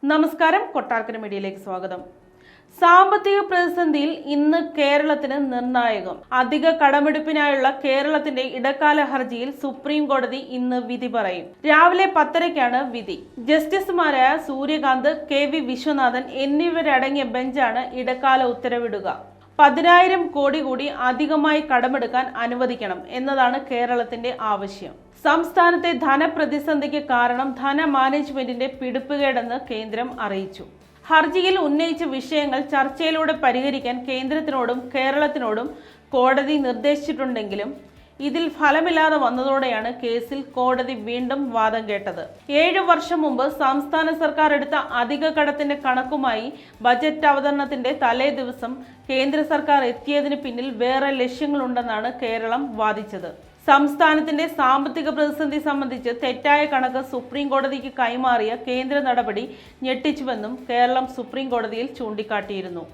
നമസ്കാരം, കൊട്ടാരക്കര മീഡിയയിലേക്ക് സ്വാഗതം. സാമ്പത്തിക പ്രതിസന്ധിയിൽ ഇന്ന് കേരളത്തിന് നിർണായകം. അധിക കടമെടുപ്പിനായുള്ള കേരളത്തിന്റെ ഇടക്കാല ഹർജിയിൽ സുപ്രീം കോടതി ഇന്ന് വിധി പറയും. രാവിലെ 10:30-ക്കാണ് വിധി. ജസ്റ്റിസുമാരായ സൂര്യകാന്ത്, KV വിശ്വനാഥൻ എന്നിവരടങ്ങിയ ബെഞ്ചാണ് ഇടക്കാല ഉത്തരവിടുക. 10,000 കോടി കൂടി അധികമായി കടമെടുക്കാൻ അനുവദിക്കണം എന്നതാണ് കേരളത്തിന്റെ ആവശ്യം. സംസ്ഥാനത്തെ ധനപ്രതിസന്ധിക്ക് കാരണം ധനമാനേജ്മെന്റിന്റെ പിടിപ്പുകേടെന്ന് കേന്ദ്രം അറിയിച്ചു. ഹർജിയിൽ ഉന്നയിച്ച വിഷയങ്ങൾ ചർച്ചയിലൂടെ പരിഹരിക്കാൻ കേന്ദ്രത്തിനോടും കേരളത്തിനോടും കോടതി നിർദ്ദേശിച്ചിട്ടുണ്ടെങ്കിലും ഇതിൽ ഫലമില്ലാതെ വന്നതോടെയാണ് കേസിൽ കോടതി വീണ്ടും വാദം കേട്ടത്. 7 വർഷം മുമ്പ് സംസ്ഥാന സർക്കാർ എടുത്ത അധിക കടത്തിന്റെ കണക്കുമായി ബജറ്റ് അവതരണത്തിന്റെ തലേ ദിവസം കേന്ദ്ര സർക്കാർ എത്തിയതിന് പിന്നിൽ വേറെ ലക്ഷ്യങ്ങളുണ്ടെന്നാണ് കേരളം വാദിച്ചത്. സംസ്ഥാനത്തിന്റെ സാമ്പത്തിക പ്രതിസന്ധി സംബന്ധിച്ച് തെറ്റായ കണക്ക് സുപ്രീം കോടതിക്ക് കൈമാറിയ കേന്ദ്ര നടപടി ഞെട്ടിച്ചുവെന്നും കേരളം സുപ്രീം കോടതിയിൽ ചൂണ്ടിക്കാട്ടിയിരുന്നു.